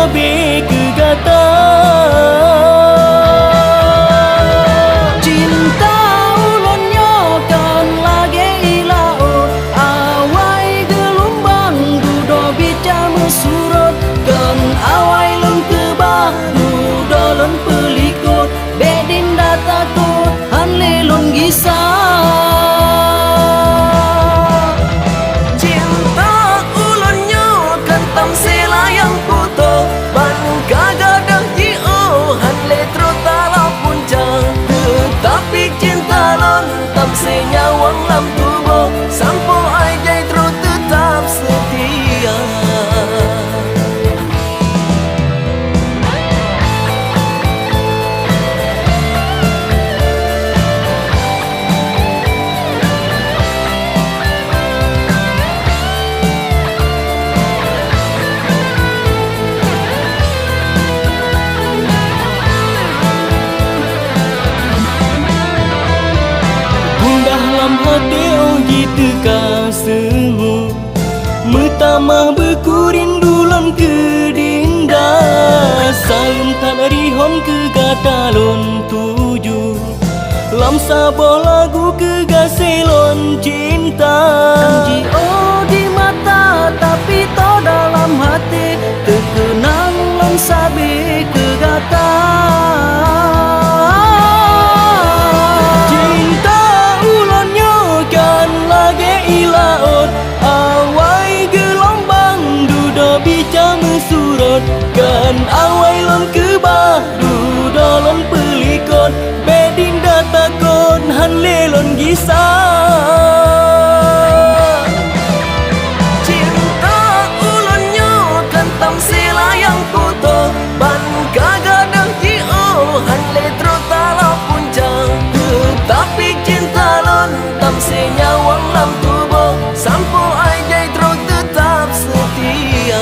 sabe kegata. Cinta ulonnya kan lagi ilao, awai gelombang dudo bica mesurut, kan awai lon kebah dudo lon pelikut, bedin datakut hanle lon gisah. Senyawang lam tubuh sampo ajai terus tetap setia. Hati ogi teka sehu Metamah beku rindulan ke dinda, saum tan rihon ke gatalon tuju, lam sabo lagu ke gaselon cinta. Janji oh di mata tapi to dalam hati, terkenang lam sabe ke gata. Kan awai lon kebah dudo lon pelikot, bedin datakon hanle lon gisah. Cinta ulonnya kan tam selayang kuto, ban kagadang jio hanle trotala puncang. Tapi cinta lon tam senyawang lam tubuh sampo ajai terus tetap setia.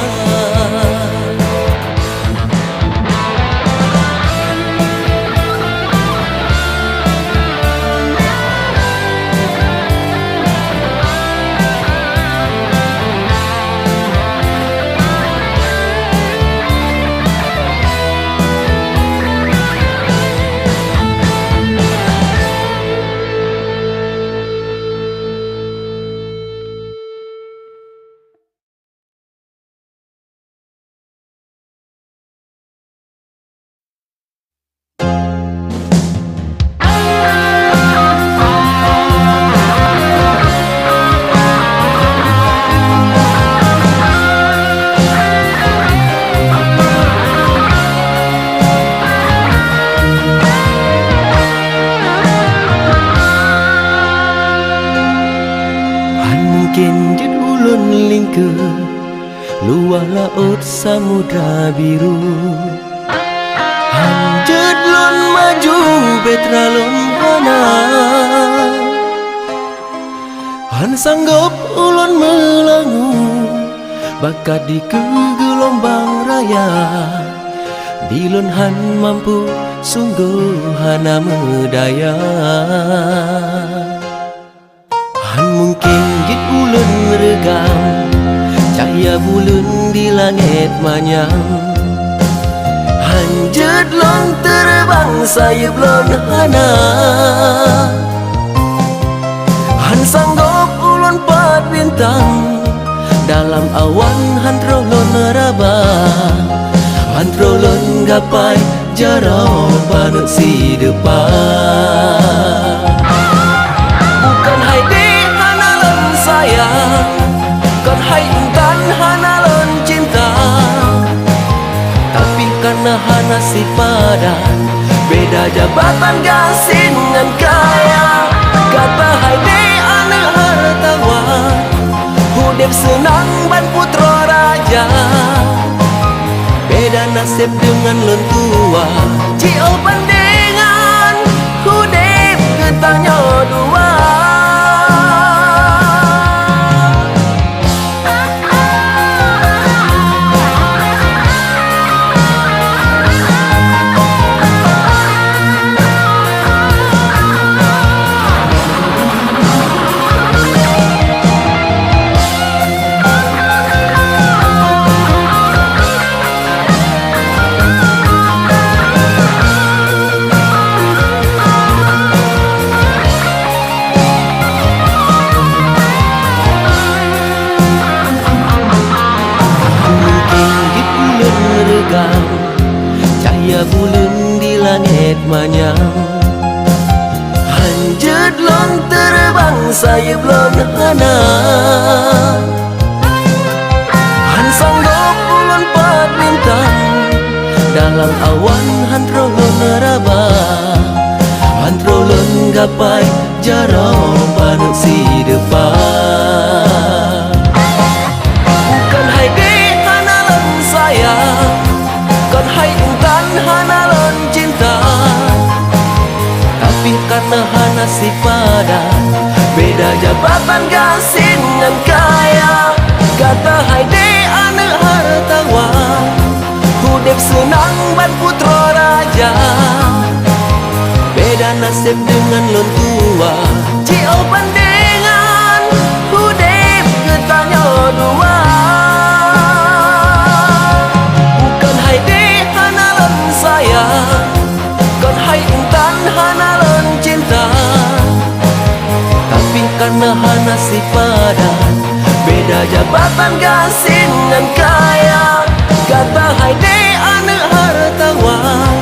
Luah laut samudra biru, hanjut lon maju betra lon hana, han sanggup ulon melangu bakat di ke gelombang raya. Dilon han mampu sungguh hana medaya, han mungkin git ulun regam cahaya bulan di langit manyang. Hanjut lon terbang sayap lon hana, han sanggup ulun pat bintang dalam awan hantro lon rabah, hantro lon gapai jarau panut si depan. Bukan hai di hana lon sayang, kan hai intan hana lon cinta, tapi karena hana si padan beda jabatan gasin dengan kaya. Kata hai di ane hartawan, hudep senang ban putra raja, beda nasib dengan lon tua. Cio pandengan hudep ketanya dua. tegang, cahaya bulan di langit manyang. Hanjut lon terbang sayap lon hanang, han sanggop ulun pat lintang, dalam awan hantro lon rabah, hantro lon gapai jarau panuk si depan. Bukan hai di hanalan sayang, kan hai intan hanalan cinta, tapi karena hana si padan, beda jabatan gasingan kaya. Kata hai di ane hartawan, hudep senang ban putra raja, beda nasib dengan lon tua. Cio pandangan hudep ketanya dua. Bukan hai di hanalan sayang, kan hai intan hanalan cinta, tapi karena hana si padan, beda jabatan gasingan kaya. Kata hai di ane hartawan,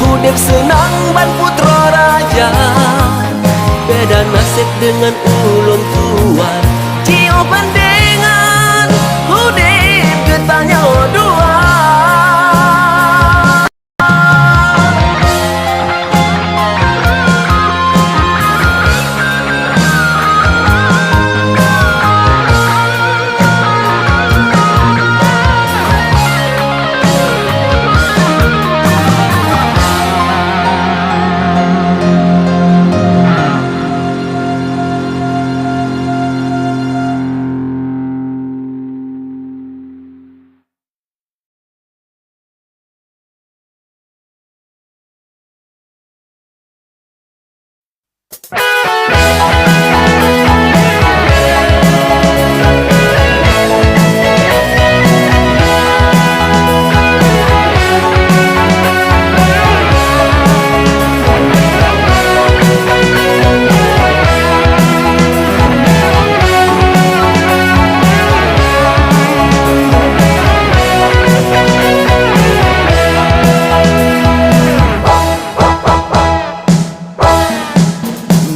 hudep senang ban putra raja, beda nasib dengan ulun tua. Cio pandangan hudep ketanya dua.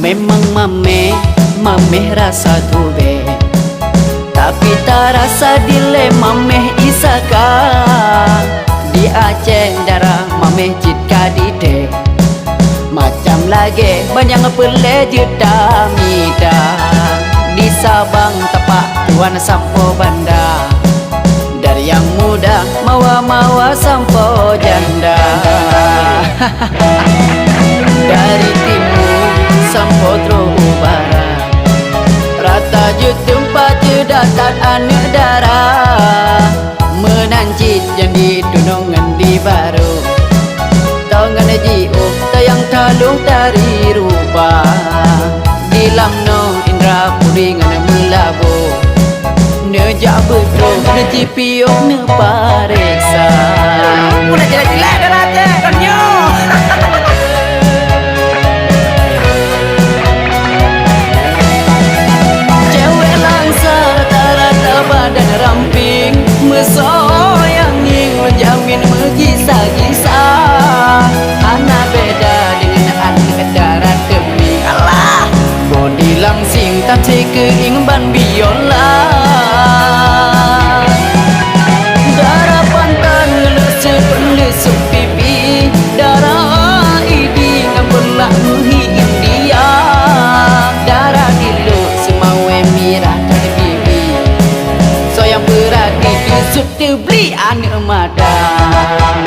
Memang mameh rasa tube, tapi tak rasa dile mameh isaka. Di Aceh darah mameh jika dide, macam lagi banyak pele jeda mida. Di Sabang tepak tuan sampo banda, dari yang muda mawa-mawa sampo janda. Dari timur sampo barat, rata je tempat je datat anak darah. Menancit jadi dunungan di baru, tangan jiup tayang talung dari rupa. Di lamno indra puringan melabu, nejak betul neji piok ne pareksa. Udah jelek-jelek dah rata kanyo. Badan ramping mesoyangin menjamin menggisa-gisa. Anak beda dengan anak darat kami. Allah bodi langsing tapi keing ban biola. Darah pantan ngelesep ngelesep pipi, darah idi ngamberlah muhi India. Darah dilu semawe mirah yang berat ditusuk terbeli anak madang.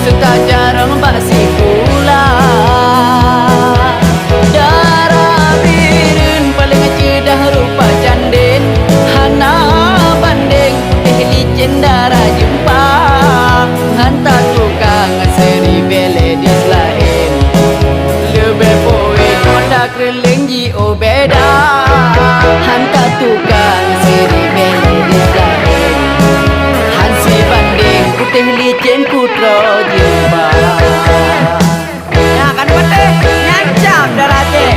Serta jarang basi beda hantar tukang siri beli dahe hansi banding putih licin putro jembar ya kan putih nyancam darate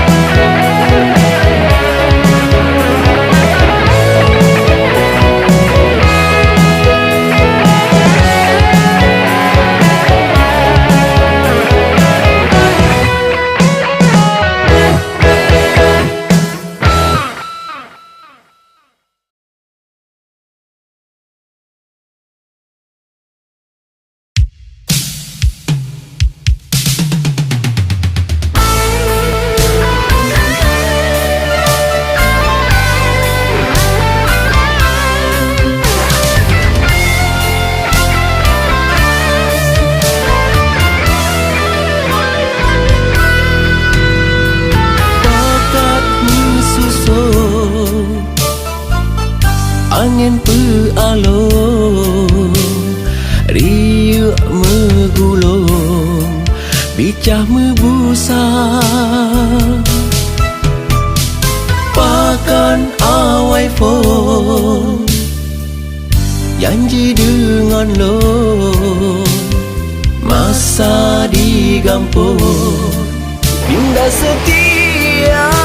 angin pealong riuk megulung bicah mebusa pakan awai fon janji dengan lo masa digampung pindah setia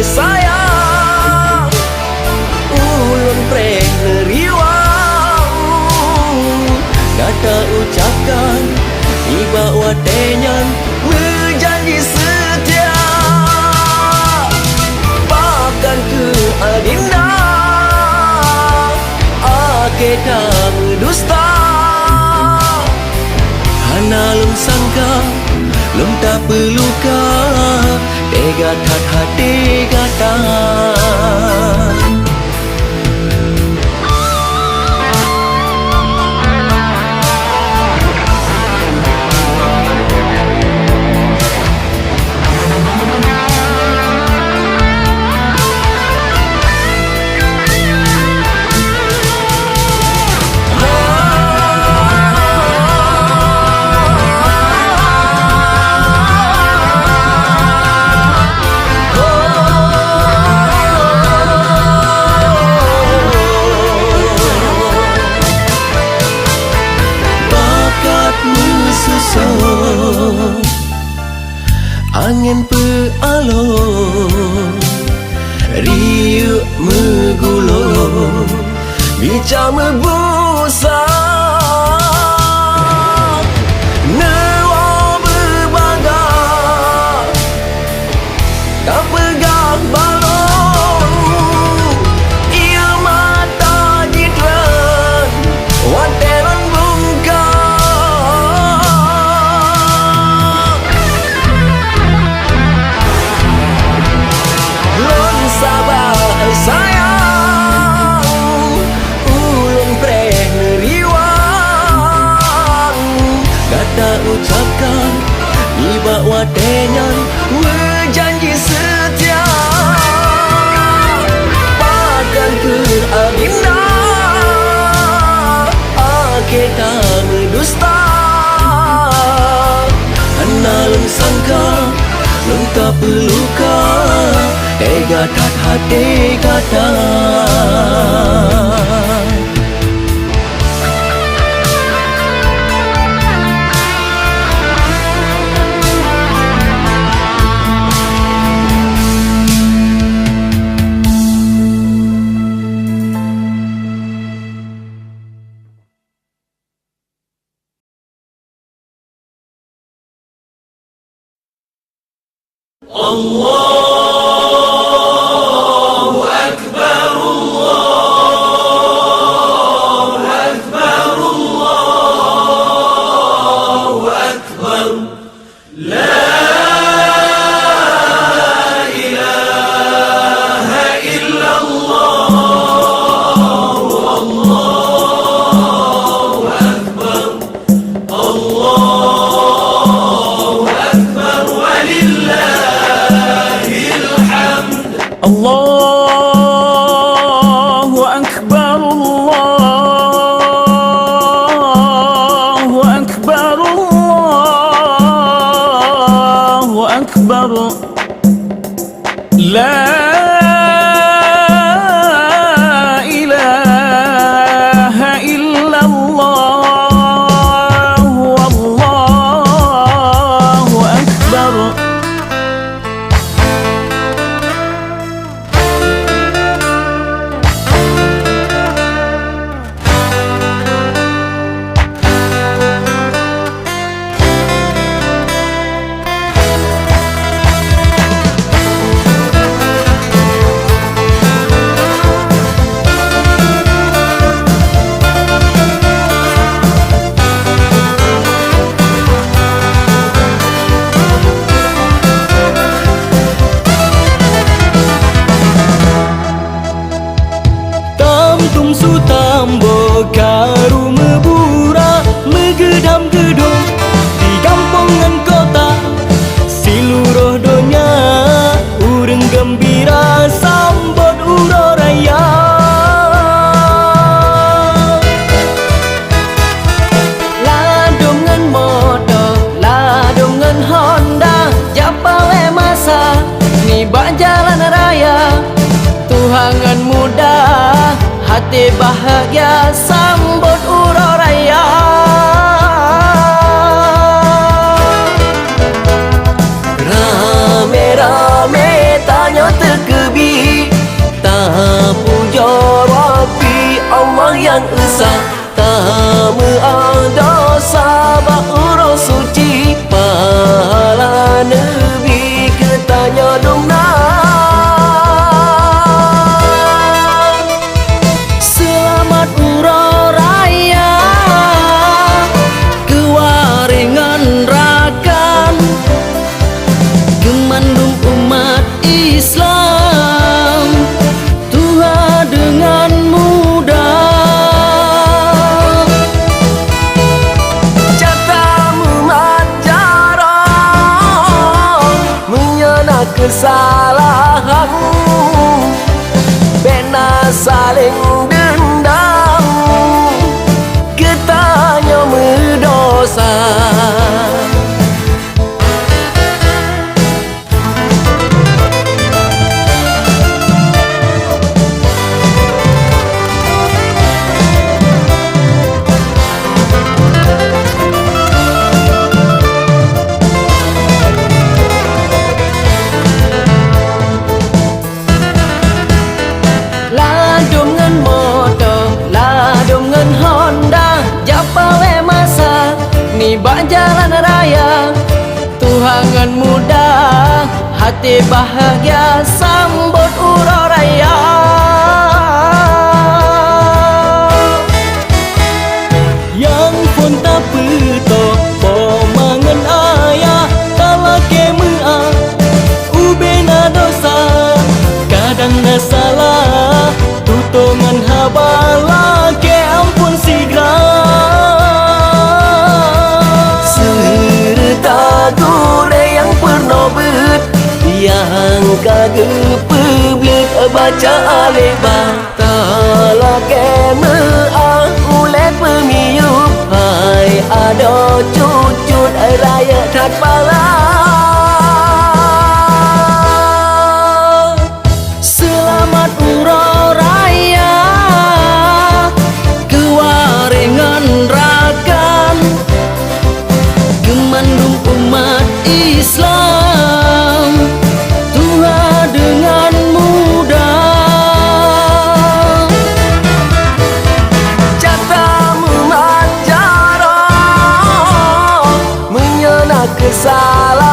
sayang ulun prek neriwang kata ucapkan iba watenyan berjanji setia bahkan ke adinda akeda berdusta hana lum sangka lum tak perluka tega tat hati kata angin pealong riuk megulung bica mebusa newa berbaga tak pegang balong ia mata jitran wateran bungka sayang ulun prek neriwang kata ucapkan iba watenyan berjanji setia bahkan ke agenda akeda berdusta hana lum sangka lum tak perluka tega tat hati kata Allahu Akbar, Allahu Akbar, Allahu Akbar. La ilaha illallah, wallahu akbar. Tum sutambo karu mebura megedam gedung di kampungan kota seluruh dunia urang gembira sambut uro raya. Ladungan motor, ladungan Honda, japawe masa ni bak jalan raya. Tuhangan muda hati bahagia sambut uro raya. Rame-rame tanya terkebi, tak puja Rabbi Allah yang esa, tak ada sabak uro suci pahala Nabi ketanya dongna. Kesalahan bena saling dendam, ketanya mendosa. Bak jalan raya, Tuhangan muda hati bahagia sambut uro raya. Yang pun tak petok pomangan ayah talake mea ubena dosa kadang na salah tutongan habala ke ampun sigra. Yang kagak peblet baca aleba talake meah ulet pemiyup hai ada cucut raya tat pala. Selamat uro raya kewaringan rakan gemandung umat Islam dengan muda. Catamu manjaro menyena kesalahan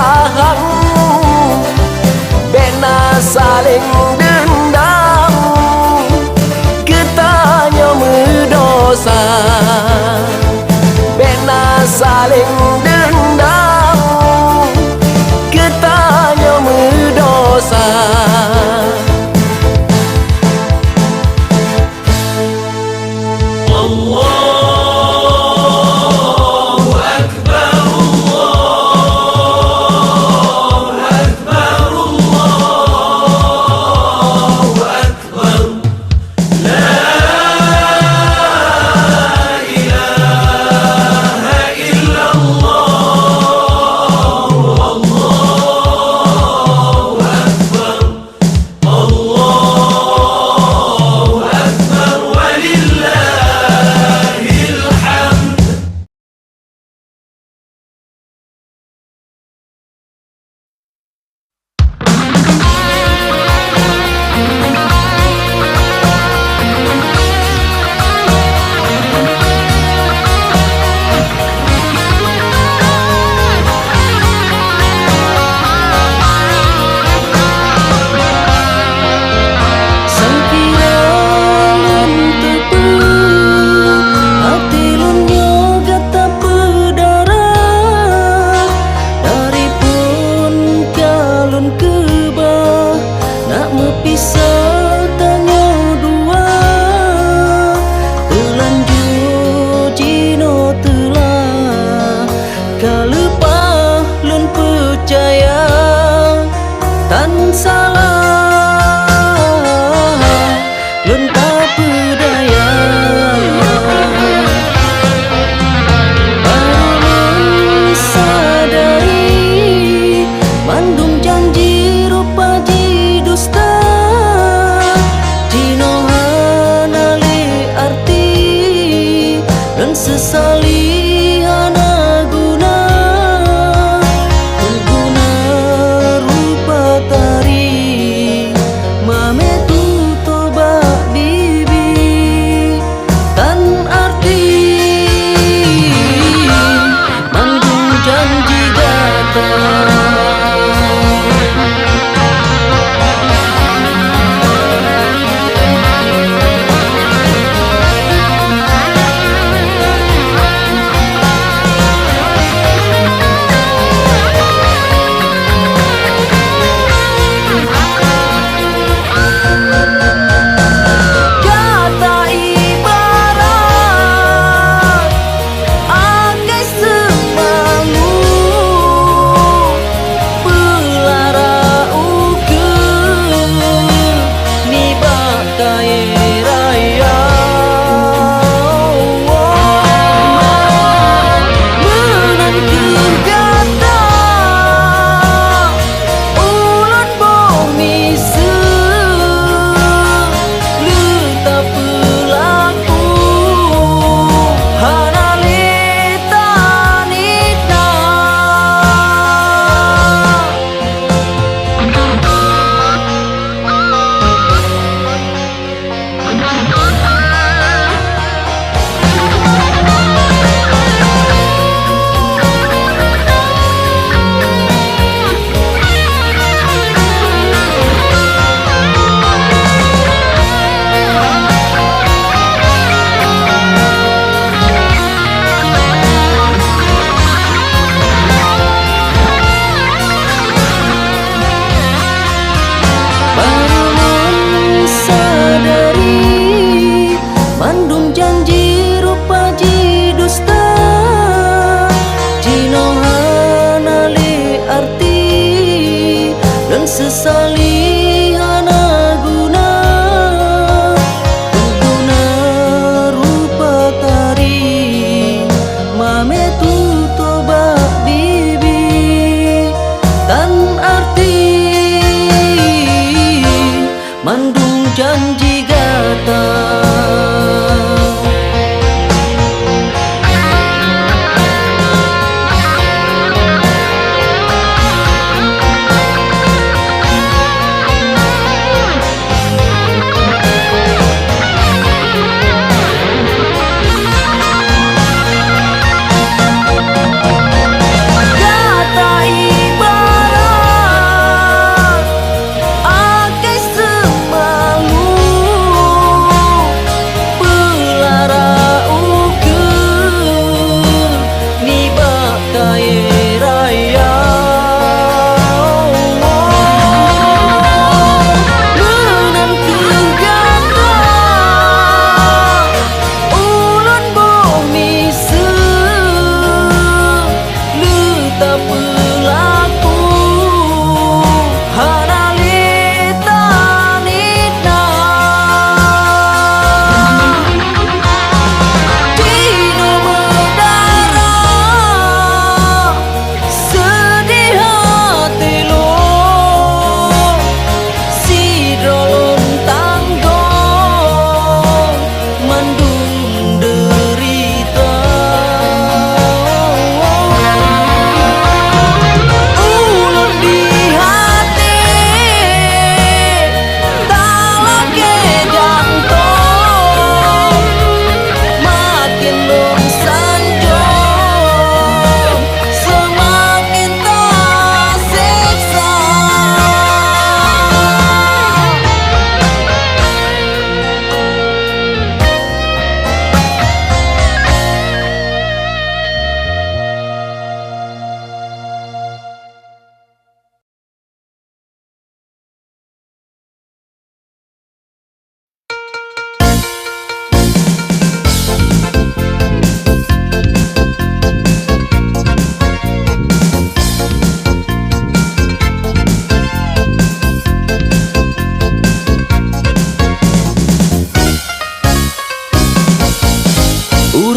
Mandung janji gata.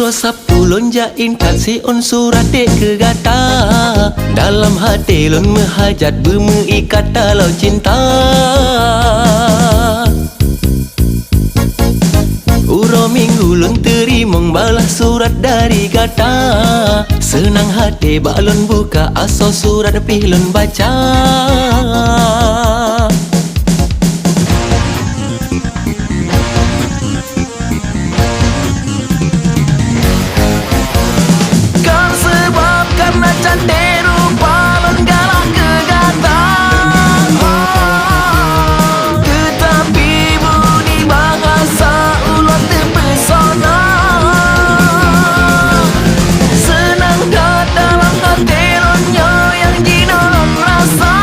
Sabtu lonjain kasih on surat dek ke gata. Dalam hati lon menghajat bermeikat dalam cinta. Uro minggu lon terima balas surat dari gata. Senang hati balon buka asal surat pilon baca. Cantik rupa menggalah ke gata. Tetapi budi bahasa ulat terpesona. Senang kat dalam hati lonyo yang jinon rasa.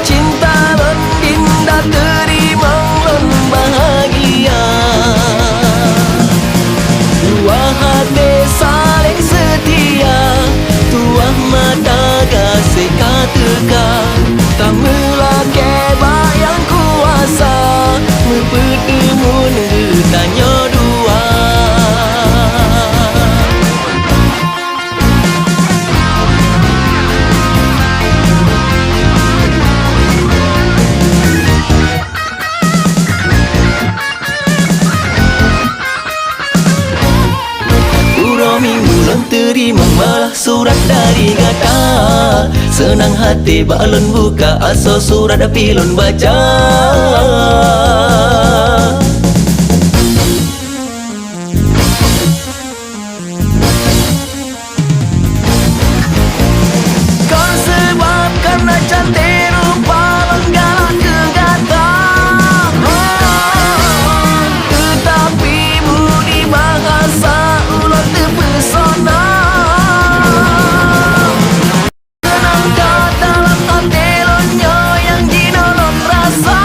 Cinta lon dinda terima lon bahagia. Dua hati saling setia, tuah mata kasih kataga. Tak melake bayang kuasa, bertemu tanya dua. Minggu lon terima malah surat dari gata. Senang hati balon buka asal surat pilon baca. Kau sebab karena cantik rupa menggalah ke gata. Tetapi budi bahasa ulat terpesona. Senang kat dalam hati lonyo yang jinon rasa.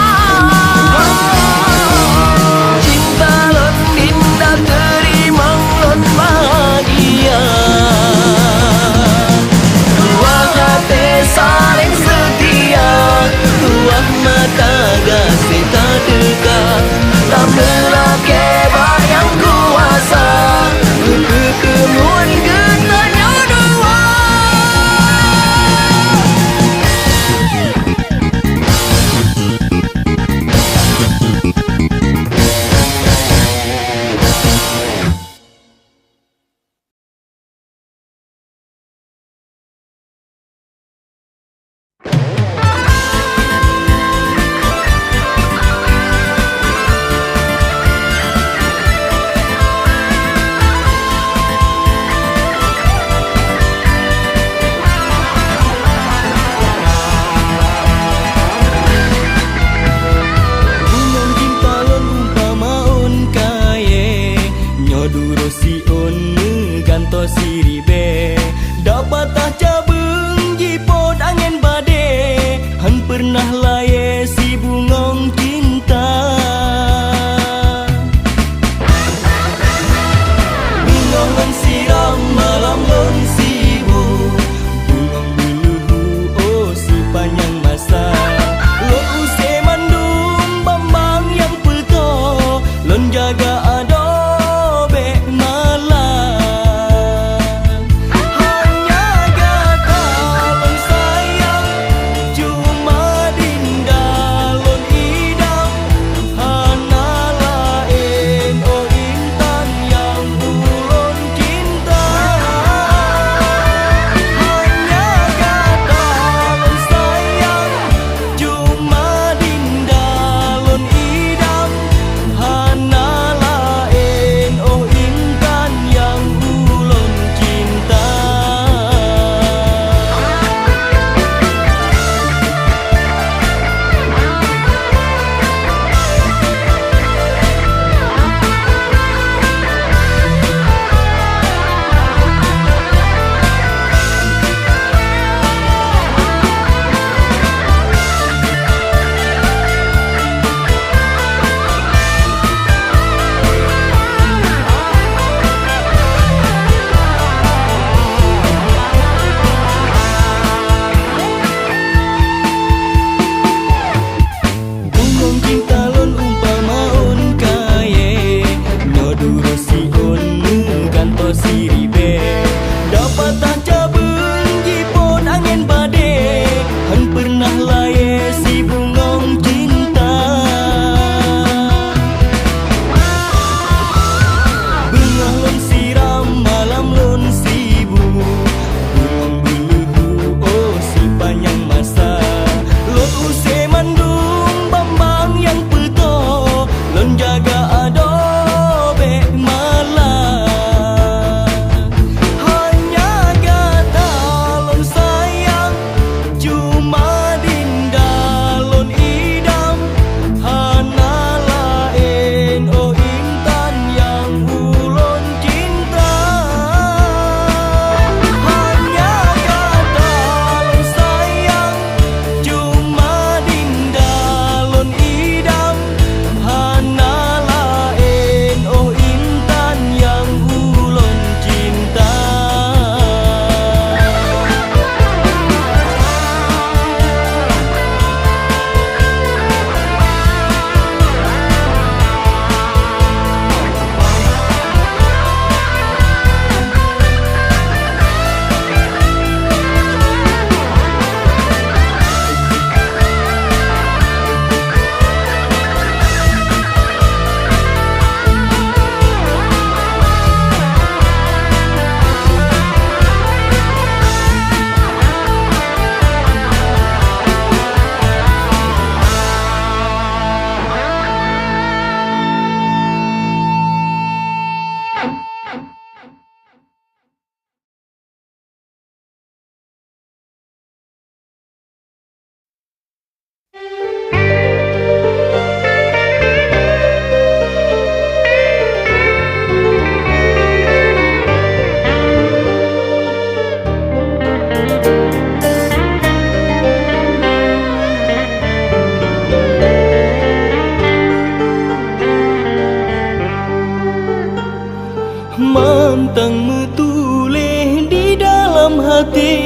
Tentang tulis di dalam hati,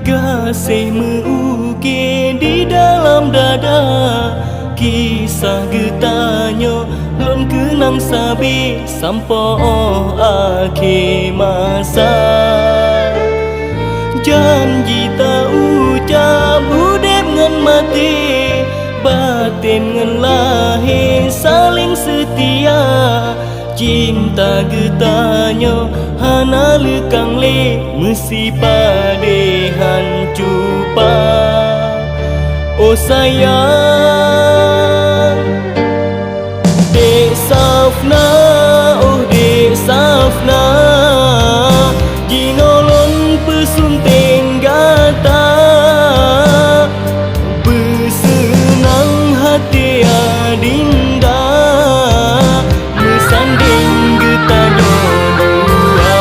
kasih mengukir di dalam dada. Kisah getanyo lon kenang sabi sampai akhir masa. Janji tak ucap udep ngan mati, batin ngan lahir saling setia. Cinta getanyo hana lekang le mesti padehan cupa. Oh sayang Dek Safna, oh Dek Safna, jinolong pesunteng gata, bersenang hati adinda, mesanding getanyo dua.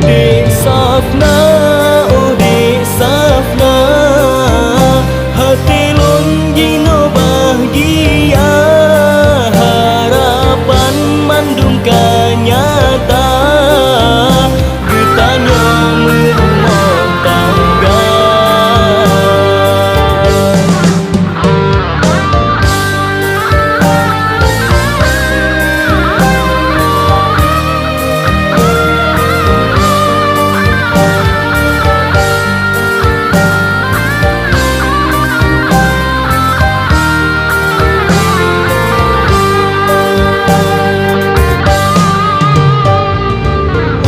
Dek Safna, oh Dek Safna, hati lon jino bahagia, harapan mandungkan nyata, getanyo merumah tangga.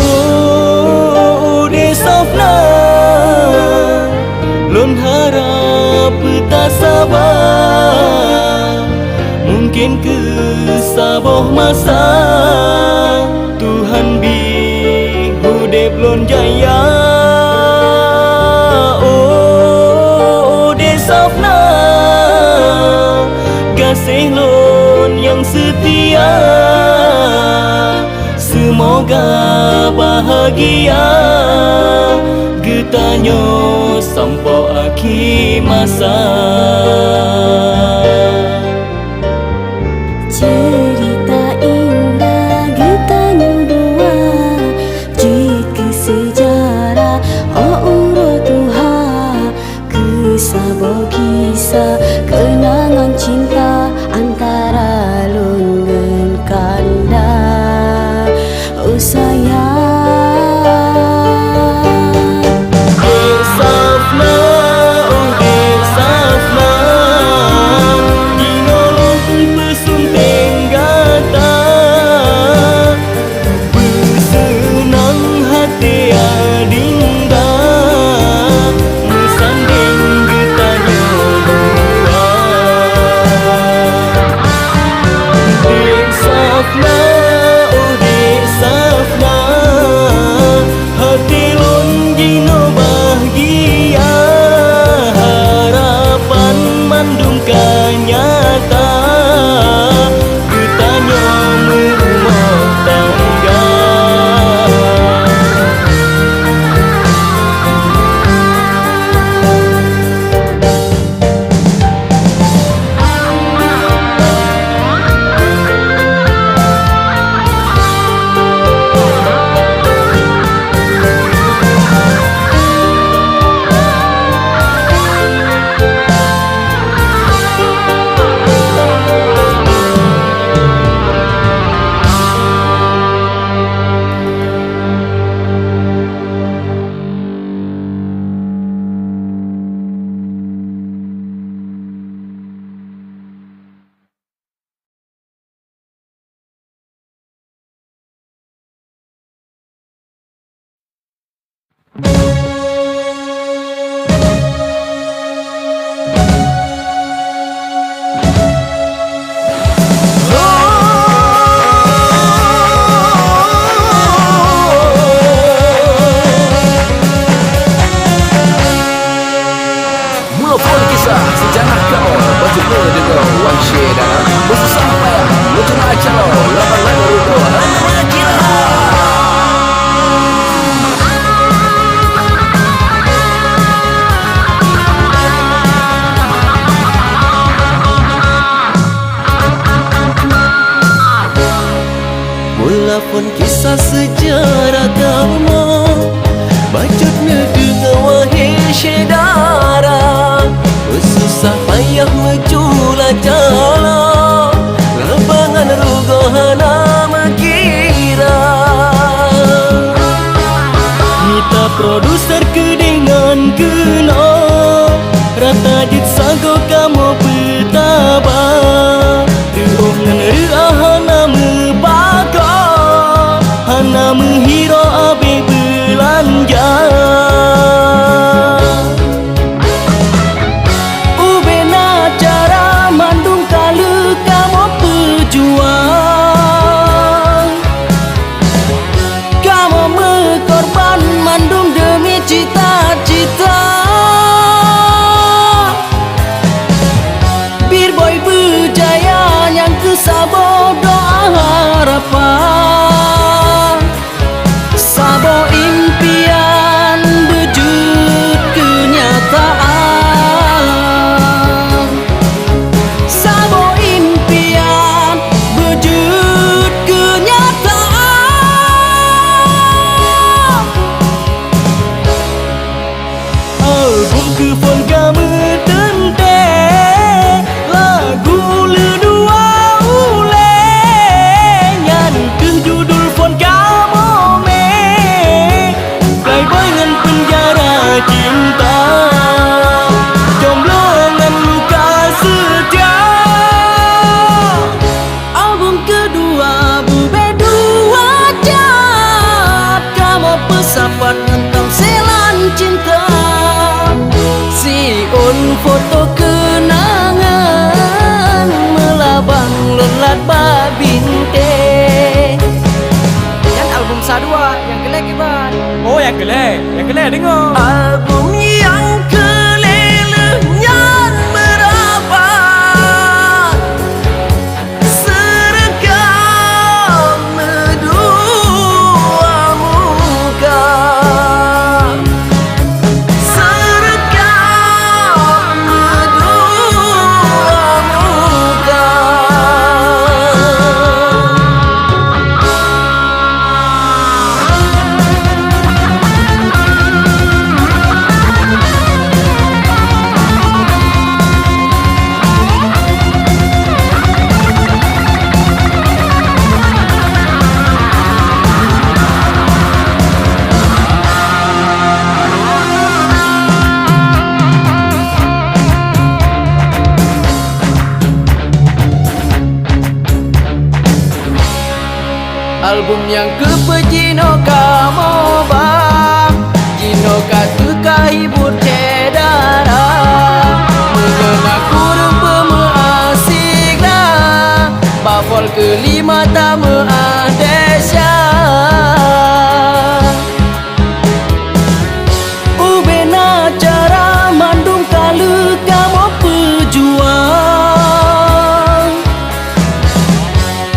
Oh Dek Safna, lon harap tak sabar, mungkin ke saboh masa Tuhan bi hudep lon jaya. Oh Dek Safna, kasih lon yang setia, semoga bahagia getanyo sampai akhir masa. Cerita indah getanyo dua, jika sejarah urut Tuhan, kisah kenangan cinta antara lun ngan kanda. Oh sayang Dek Safna, oh Dek Safna, jinolong pesunteng gata, bersenang hati adinda, mesanding getanyo dua. Dek Safna, oh Dek Safna, hati lon jino bahagia, harapan mandungkan nyata, getanyo merumah tangga. Mula kisah sejarah kau berjumpa dengan Wan Syed dan bersama payah Lutu Acalo lapan lagu itu hanya gila. telepon kisah sejarah kamu bacotnya dengan wahai syedara bersusah payah menculah jala lapangan rugohana mengira Mita produser kedengan kena Rata dit sago kamu betaba Riuh ngeneri ahana mebaka Hana menghiro abe belanja Ubena cara mandung kalu kamu pejuang Kamu mekorban mandung demi cita-cita Bir boy berjaya yang kesabo doa harapan Sabo impian wujud kenyataan Sabo impian wujud kenyataan Album ke phone kamu tente Lagu ledua ule Nyan ke judul phone kamu me Playboy ngan penjara cinta Jomblo ngan luka setia Album kedua bube dua jam Kamu pesapat tentang selan cinta Siun foto kenangan Melabang lelat babinte Dan album sadua yang gelek iban Oh yang gelek dengar album yang kelelehnya merapat serekam dua muka serekam dua muka Album yang kepejino kamu bang Jino katu kahibur cedara Mengenai kurung pemeasik dah Bafol kelima tamu adesya Ubena cara mandung kalu kamu pejuang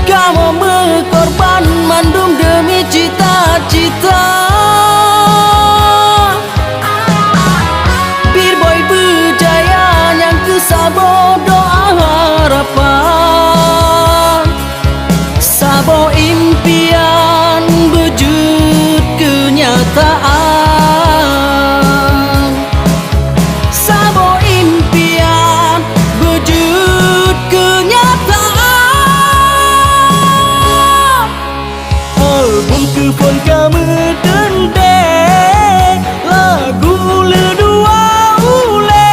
Kamu mekorban mandung demi cita-cita Bir boy berjaya yang kesabo doa harapan Sabo impian wujud kenyataan Sabo impian wujud kenyataan Album ke phone kamu tente Lagu ledua ule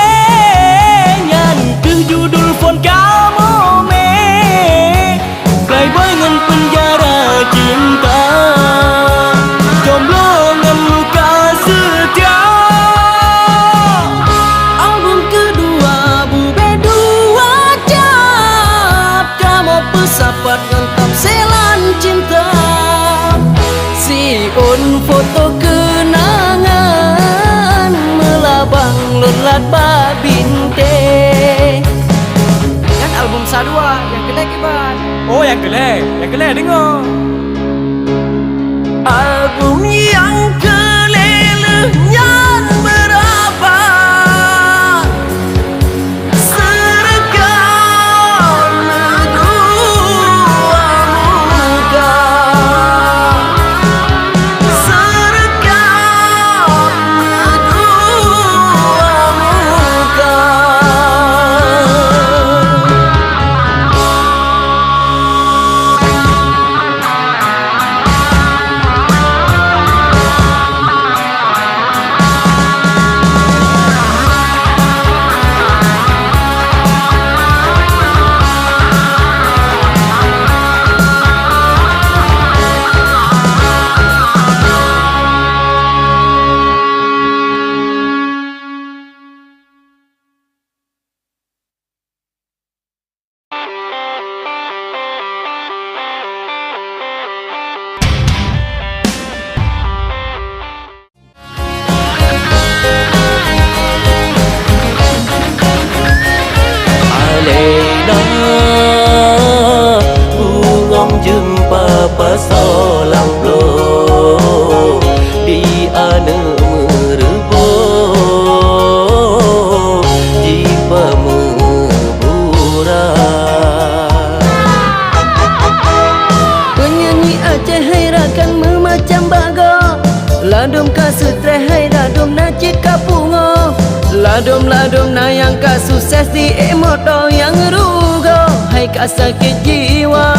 Nyan ke judul phone kamu me Playboy ngan penjara cinta Jomblo ngan luka setia Album kedua bube dua jam Kamu pesapat ngentam selan cinta Siun foto kenangan Melabang lelat babinte Dan album sadua yang gelek iban Oh yang gelek dengar album yang kelelehnya merapat serekam dua muka belum na yang kak sukses di emoto yang rugo hai kak sakit jiwa.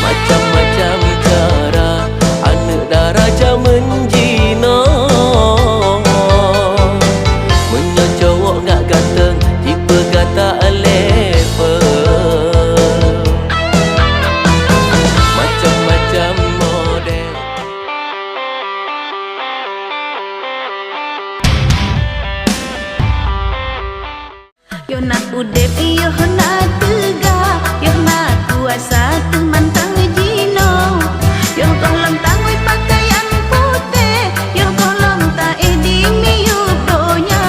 Macam-macam cara anak daraja menjina, menyocowok gak ganteng tipe kata level, macam-macam model. Yo nak udep, yo nak tegak, yo nak kuasa temantang jino. Yo kolom tangui pakaian putih, yo kolom tak edini yudonya.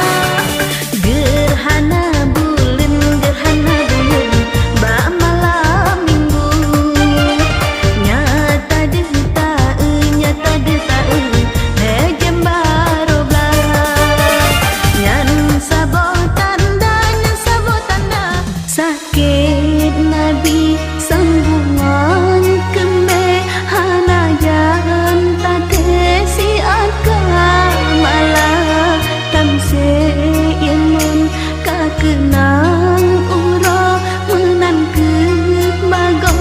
Gerhana bulan, ba malam minggu. Nyata deh tak, jam baru belah. Nyan sabotan sakit nabi sambungan kembe hanajan tate si akal malah tamse ilmun kakenang uro menan ke bago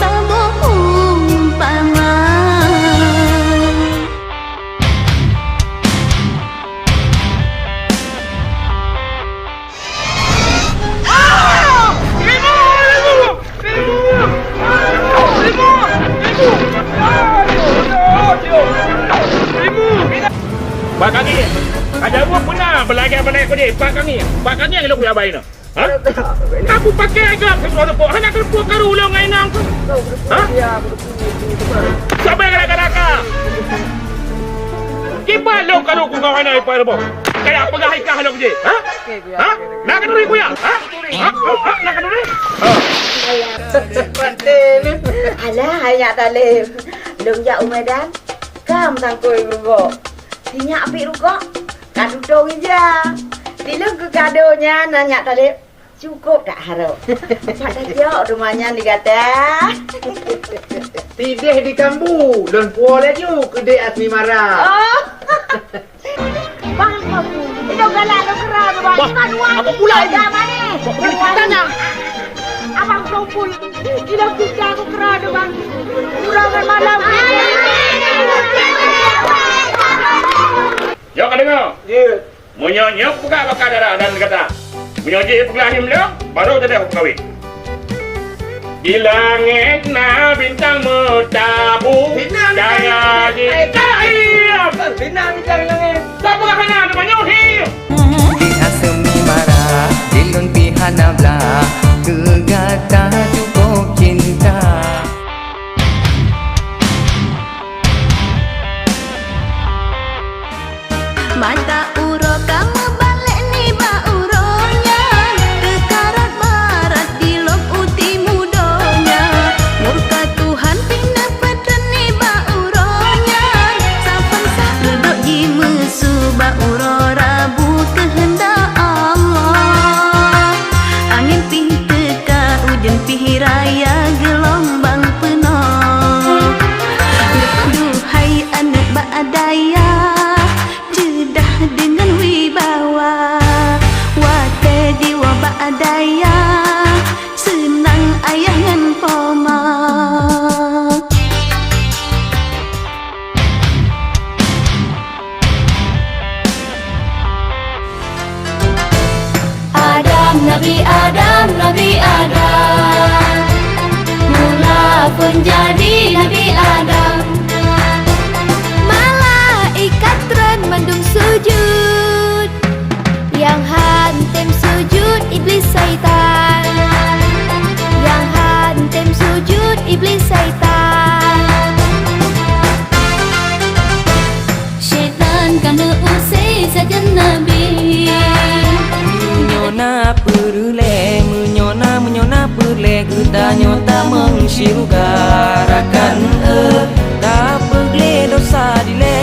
tabohum paman. Pak kaki, ada buat pernah belakang kau ni. Pak kaki yang lu punya bayi no. Ha? Aku pakai agak sesuatu pun. Anak kerupuk karu ulang ngain aku. Ha? Siapa yang kadang-kadang? Kipas lo karu ku kau anak ipa rebo. Kayak apa gah ikah lo je? Ha? Ha? Nak kenduri ku ya? Ha? Ha? Nak kenduri? Ha. Alah, ayat talib. Lung jak umedan. Kam sangkoi rugo. Sinya api rugo. Kadu dong je. Dilung ke kadonya nanya talib. Cukup tak harap. Pada jauh rumahnya digata. Tidih di kambu dan boleh ju kedai asmi marah. Oh. Bang kamu. Itu galak lo kerah tu bang. Apa pula ini? Tanya. Abang kumpul. Kita kita aku kerah tu bang. Kurangan malam. Yo kau dengar? Ya. Munyonyok buka bakal darah dan kata. Munyonyok buka him lo, baru jadi aku kawin. Di langit na bintang bertabu. Daya ditaim. Bintang langit. Siapa kena ada banyak hiu? Di asmi marah, dilun pihana belah, kegata cukup cinta. Mata uro kamu balik ni ba uronya. Tekarat barat di lop uti mudonya. Murka Tuhan pindah pedren ni ba uronya. Sapan sah redok ji musu ba uro rabu kehendak Allah. Angin pih teka hujan pih raya gelombang penuh. Duhai anak ba adaya, dengan wibawa wate jiwa ba'adaya senang ayah ngan poma. Nabi Adam mula pun jadi Nabi Adam. Malaikat ren mendung sujud, yang hantem sujud iblis syaitan, yang hantem sujud iblis syaitan. Syaitan kena usai saja Nabi. Menyona perle kita nyota mengsyugarakan tak perle dosa dile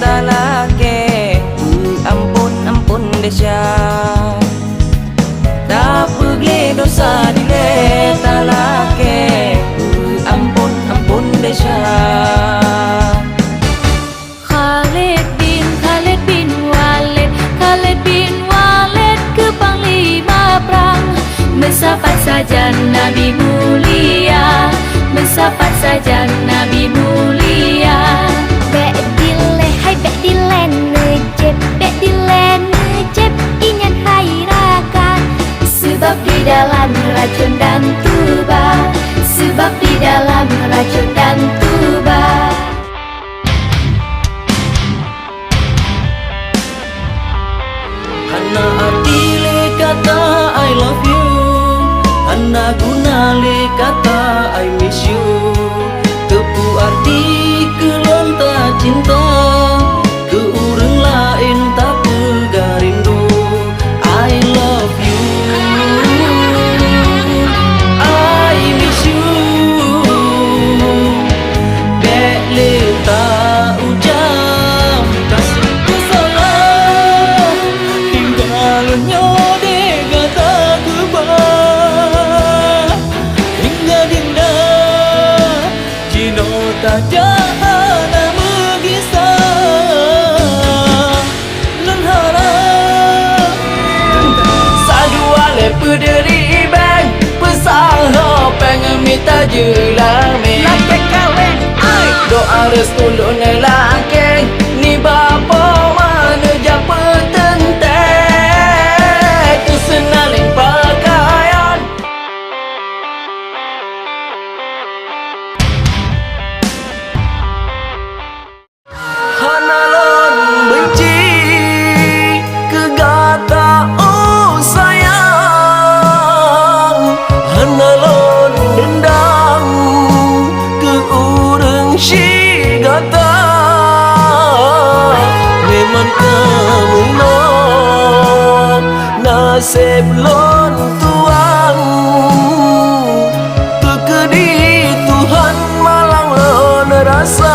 talake ampun desya tak perle dosa dile talake ampun desya. Khalid bin Nabi mulia, mensapat saja Nabi mulia. Bek dile, hai bek dilen ngejep, bek dilen ngejep, ingin hairakan. Sebab di dalam racun dan tuba, sebab di dalam racun dan tuba. Hana artile kata I love you, hana gunale kata I miss you. Kepu arti kelonta cinta, ke urang lain tak pegang rindu. I love you, I miss you. Bek le tak ujam kasihku salah, tinggalnya de kata kebah. Hingga dinda Cino tak jahana mengisah. Nan harap Sadua le pederi bang, pesaha pengen minta jelame. Laki kawin ai, doa restu lo nelakeng, ni bapa mana japa tentek, kesenaling pakaian. Hanalon benci kegata oh sayang, hanalon dendam ke urang si gata. Memang kamu no nasib lon tuang, kekedi Tuhan malang lon rasa.